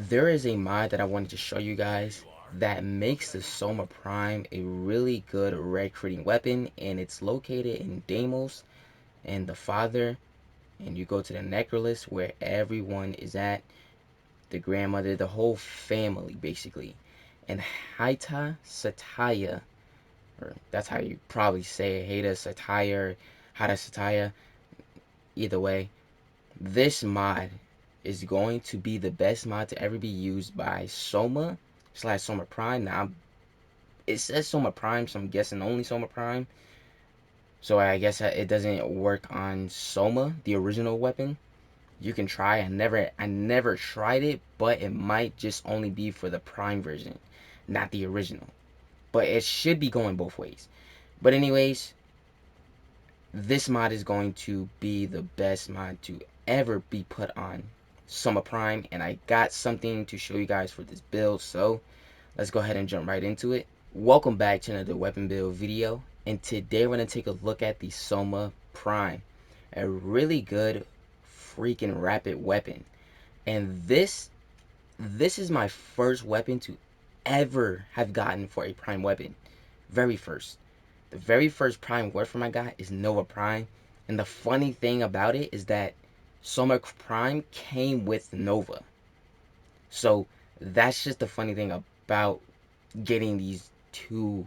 there is a mod that I wanted to show you guys that makes the Soma Prime a really good recruiting weapon, and it's located in Deimos and the Father, and you go to the necrolis where everyone is at, the grandmother, the whole family basically. And Haita Sataya, or that's how you probably say it, Haita Sataya, Haita Sataya, either way, this mod is going to be the best mod to ever be used by Soma slash Soma Prime. Now, it says Soma Prime, so I'm guessing only Soma Prime. So I guess it doesn't work on Soma, the original weapon. You can try. I never tried it, but it might just only be for the Prime version, not the original. But it should be going both ways. But anyways, this mod is going to be the best mod to ever be put on Soma Prime, and I got something to show you guys for this build, so let's go ahead and jump right into it. Welcome back to another weapon build video, and today we're going to take a look at the Soma Prime, a really good freaking rapid weapon. And this is my first weapon to ever have gotten for a Prime weapon. Very first. The very first Prime Warframe I got is Nova Prime. And the funny thing about it is that Soma Prime came with Nova. So that's just the funny thing about getting these two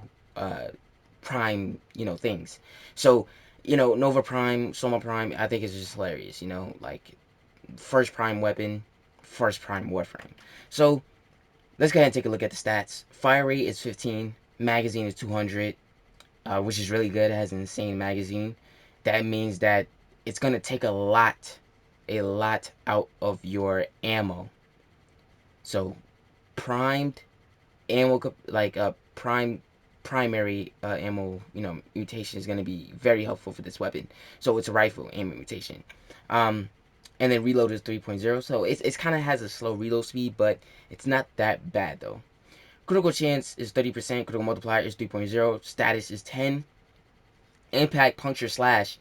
Prime, things. So, Nova Prime, Soma Prime, I think it's just hilarious, like first Prime weapon, first Prime Warframe. So let's go ahead and take a look at the stats. Fire rate is 15, magazine is 200, which is really good. It has an insane magazine. That means that it's gonna take a lot out of your ammo. So primed ammo, like primary ammo, mutation is gonna be very helpful for this weapon. So it's a rifle ammo mutation. Um, and then reload is 3.0, so it's kind of has a slow reload speed, but it's not that bad though. Critical chance is 30%, critical multiplier is 3.0, status is 10, impact, puncture, slash,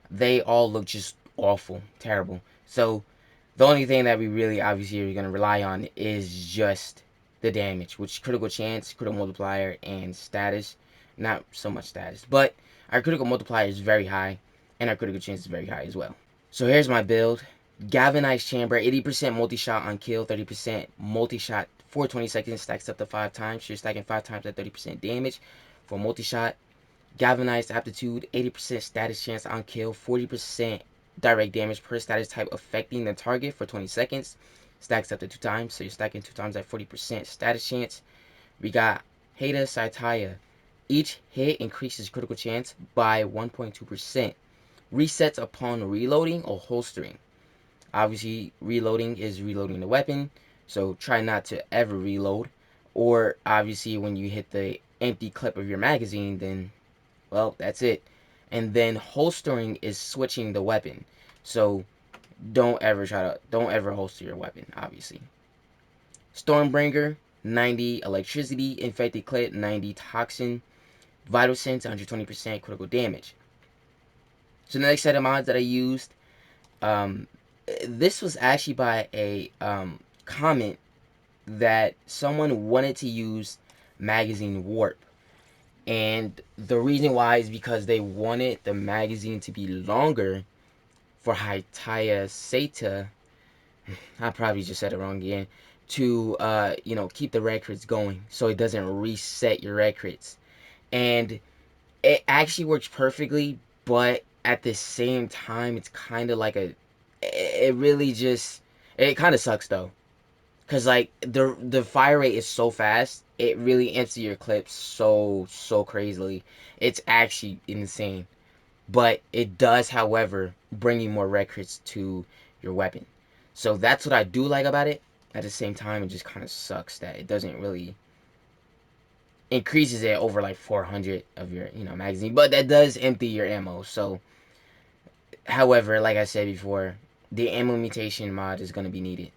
they all look just awful, terrible. So the only thing that we really obviously are going to rely on is just the damage, which critical chance, critical multiplier, and status. Not so much status, but our critical multiplier is very high, and our critical chance is very high as well. So here's my build. Galvanized chamber, 80% multi-shot on kill, 30% multi-shot for 20 seconds, stacks up to 5 times. So you're stacking 5 times at 30% damage for multi-shot. Galvanized aptitude, 80% status chance on kill, 40% direct damage per status type affecting the target for 20 seconds. Stacks up to 2 times, so you're stacking 2 times at 40% status chance. We got Hada Saitaya. Each hit increases critical chance by 1.2%. Resets upon reloading or holstering. Obviously, reloading is reloading the weapon, so try not to ever reload. Or, obviously, when you hit the empty clip of your magazine, then, well, that's it. And then holstering is switching the weapon. So, don't ever holster your weapon, obviously. Stormbringer, 90 electricity, infected clip, 90 toxin, vital sense, 120% critical damage. So the next set of mods that I used, this was actually by a comment that someone wanted to use magazine warp, and the reason why is because they wanted the magazine to be longer for Haitaya Seta. I probably just said it wrong again. To keep the red crits going, so it doesn't reset your red crits, and it actually works perfectly. But at the same time, it's kind of like it really just, it kind of sucks though, because like the fire rate is so fast, it really empties your clips so crazily. It's actually insane, but it does, however, bring you more red crits to your weapon. So that's what I do like about it. At the same time, it just kind of sucks that it doesn't really increases it over like 400 of your magazine, but that does empty your ammo. So however, like I said before, the ammo mutation mod is going to be needed.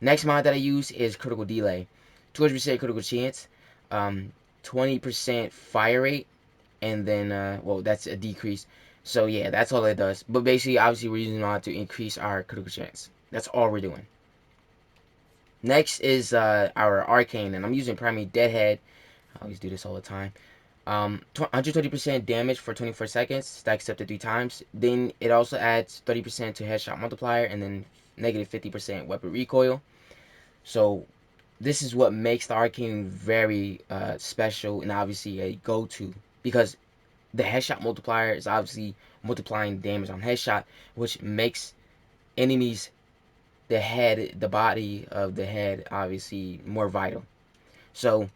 Next mod that I use is critical delay. 200% critical chance, 20% fire rate, and then, well, that's a decrease. So yeah, that's all it does. But basically, obviously, we're using mod to increase our critical chance. That's all we're doing. Next is our Arcane, and I'm using Primary Deadhead. I always do this all the time. 120% damage for 24 seconds, stacks up to 3 times. Then it also adds 30% to headshot multiplier, and then negative 50% weapon recoil. So this is what makes the Arcane very special and obviously a go-to, because the headshot multiplier is obviously multiplying damage on headshot, which makes enemies, the body of the head, obviously more vital. So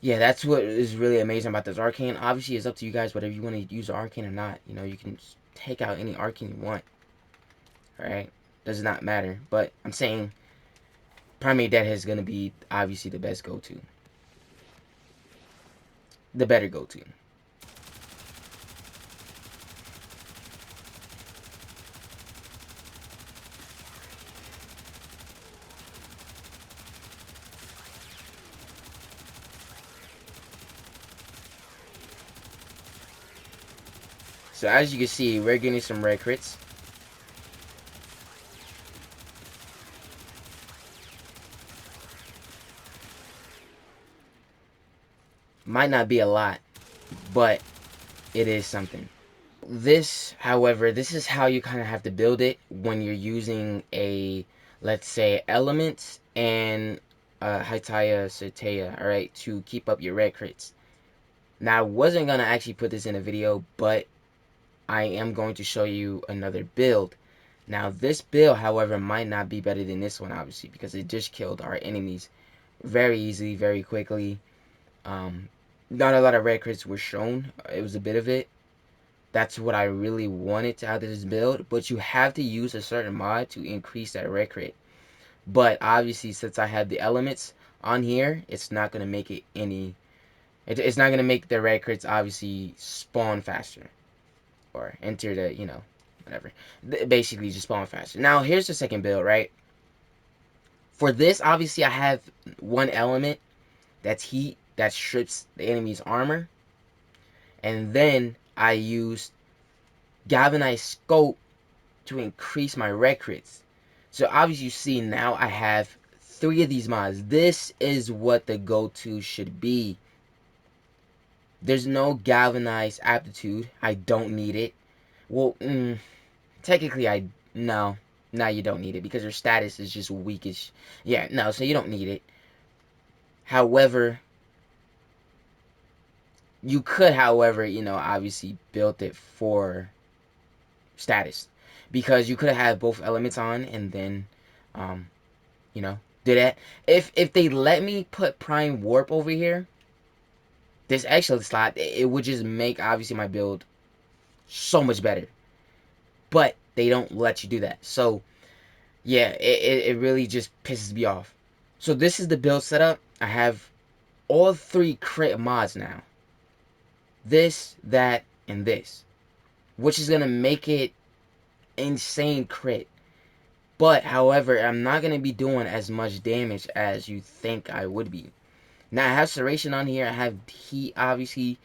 yeah, that's what is really amazing about this Arcane. Obviously, it's up to you guys whether you want to use Arcane or not. You know, you can take out any Arcane you want. Alright? Does not matter. But I'm saying Primary Deadhead is going to be obviously the best go-to. The better go-to. So as you can see, we're getting some red crits. Might not be a lot, but it is something. This, however, this is how you kind of have to build it when you're using a, let's say, elements and Hytaya Certea, alright, to keep up your red crits. Now, I wasn't going to actually put this in a video, but I am going to show you another build. Now, this build, however, might not be better than this one, obviously, because it just killed our enemies very easily, very quickly. Not a lot of red crits were shown. It was a bit of it. That's what I really wanted out of this build, but you have to use a certain mod to increase that red crit. But obviously, since I have the elements on here, it's not going to make it any... It's not going to make the red crits obviously spawn faster. Or enter the, you know, whatever. Basically, just spawn faster. Now, here's the second build, right? For this, obviously, I have one element that's heat, that strips the enemy's armor. And then I use galvanized scope to increase my red crits. So obviously you see now I have 3 of these mods. This is what the go-to should be. There's no galvanized aptitude. I don't need it. Well, technically no, you don't need it because your status is just weakish. Yeah, no, so you don't need it. However, you could, however, you know, obviously build it for status, because you could have had both elements on and then you know, do that. If they let me put prime warp over here, this extra slot, it would just make obviously my build so much better, but they don't let you do that. So yeah, it really just pisses me off. So this is the build setup. I have all 3 crit mods now, this, that, and this, which is gonna make it insane crit. But, however, I'm not going to be doing as much damage as you think I would be. Now, I have Serration on here. I have Heat, obviously,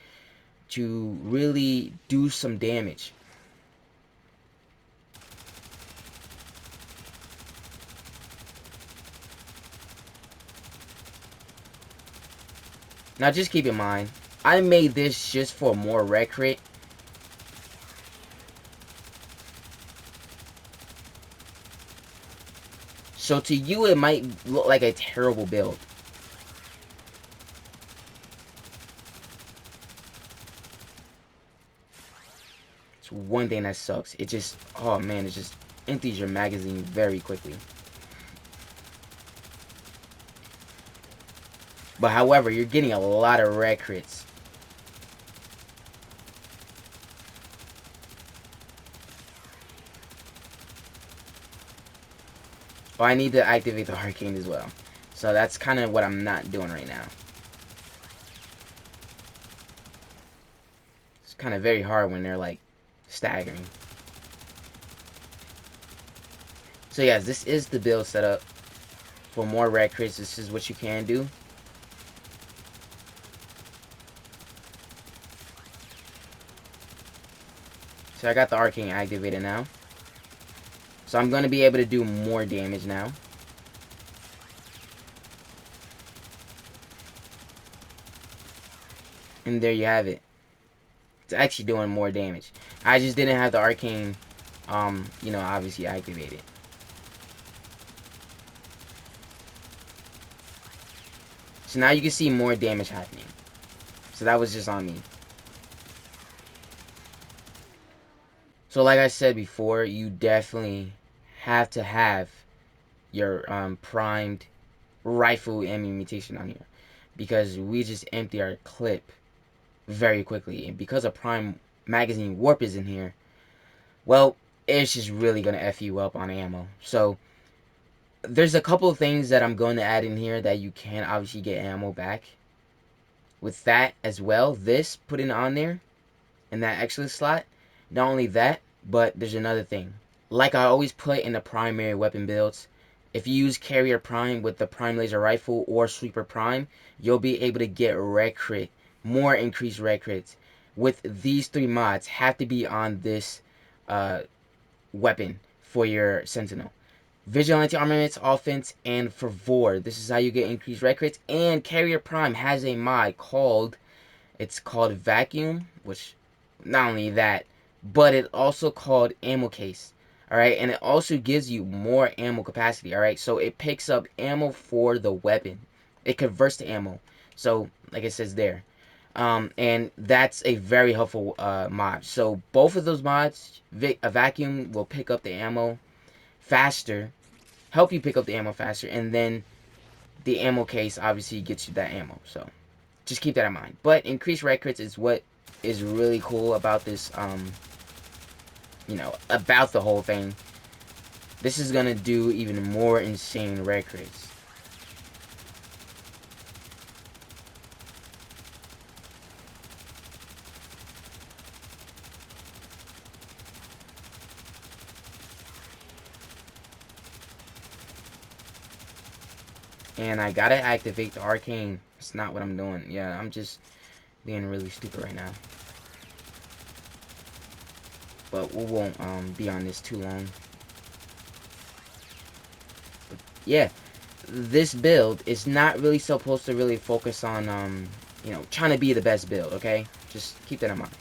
to really do some damage. Now, just keep in mind, I made this just for more red crit. So, to you, it might look like a terrible build. It's one thing that sucks. It just, oh man, it just empties your magazine very quickly. But however, you're getting a lot of red crits. Oh, I need to activate the Arcane as well. So that's kind of what I'm not doing right now. It's kind of very hard when they're like staggering. So yes, this is the build setup for more red crits. This is what you can do. So I got the Arcane activated now. So I'm going to be able to do more damage now. And there you have it. It's actually doing more damage. I just didn't have the Arcane, you know, obviously activated. So now you can see more damage happening. So that was just on me. So like I said before, you definitely have to have your primed rifle ammo mutation on here. Because we just empty our clip very quickly. And because a prime magazine warp is in here, well, it's just really going to F you up on ammo. So there's a couple of things that I'm going to add in here that you can obviously get ammo back. With that as well, this put it on there in that extra slot. Not only that, but there's another thing. Like I always put in the primary weapon builds, if you use Carrier Prime with the Prime Laser Rifle or Sweeper Prime, you'll be able to get red crit, more increased red crits. With these three mods, have to be on this weapon for your Sentinel. Vigilante Armaments, Offense, and Fervor. This is how you get increased red crits. And Carrier Prime has a mod called, it's called Vacuum, which not only that, but it also called Ammo Case. Alright, and it also gives you more ammo capacity. Alright, so it picks up ammo for the weapon. It converts to ammo. So, like it says there. And that's a very helpful mod. So, both of those mods, a Vacuum will pick up the ammo faster, help you pick up the ammo faster, and then the ammo case obviously gets you that ammo. So just keep that in mind. But increased red crits is what is really cool about this, you know, about the whole thing. This is gonna do even more insane red crits. And I gotta activate the Arcane. It's not what I'm doing. Yeah, I'm just being really stupid right now. But we won't be on this too long. But yeah, this build is not really supposed to really focus on you know, trying to be the best build, okay? Just keep that in mind.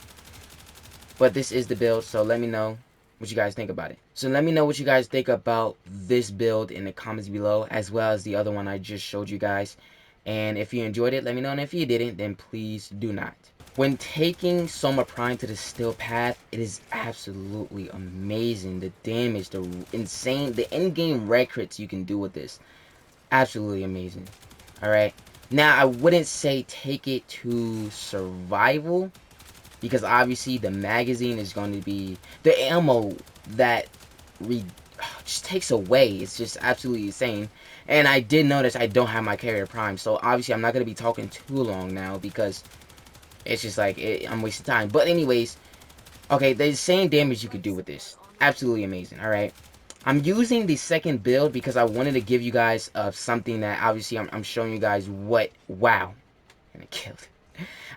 But this is the build, so let me know what you guys think about it. So let me know what you guys think about this build in the comments below, as well as the other one I just showed you guys. And if you enjoyed it, let me know. And if you didn't, then please do not. When taking Soma Prime to the Still Path, it is absolutely amazing. The damage, the insane, the endgame red crits you can do with this. Absolutely amazing. Alright. Now, I wouldn't say take it to survival, because obviously the magazine is going to be, the ammo that just takes away. It's just absolutely insane. And I did notice I don't have my Carrier Prime, so obviously I'm not going to be talking too long now, because it's just like, I'm wasting time. But anyways, okay, the insane damage you could do with this. Absolutely amazing, alright? I'm using the second build because I wanted to give you guys something that obviously I'm showing you guys what, wow. And it killed.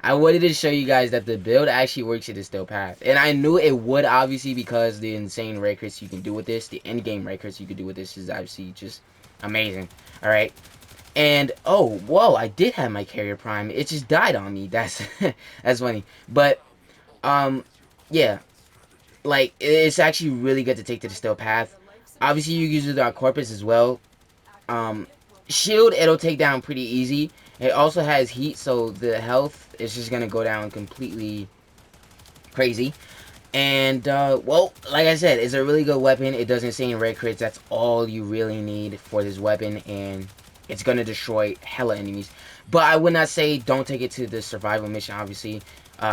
I wanted to show you guys that the build actually works in the Still Path. And I knew it would, obviously, because the insane red crits you can do with this, the endgame red crits you can do with this is obviously just amazing. Alright? And, oh, whoa, I did have my Carrier Prime. It just died on me. That's that's funny. But, yeah. Like, it's actually really good to take to the Still Path. Obviously, you use it on Corpus as well. Shield, it'll take down pretty easy. It also has heat, so the health is just gonna go down completely crazy. And well, like I said, it's a really good weapon. It does insane red crits. That's all you really need for this weapon, and it's gonna destroy hella enemies. But I would not say don't take it to the survival mission. Obviously,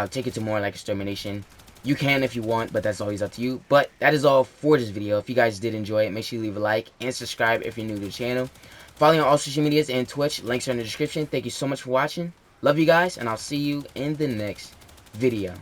take it to more like extermination. You can if you want, but that's always up to you. But that is all for this video. If you guys did enjoy it, make sure you leave a like and subscribe if you're new to the channel. Follow me on all social medias and Twitch. Links are in the description. Thank you so much for watching. Love you guys, and I'll see you in the next video.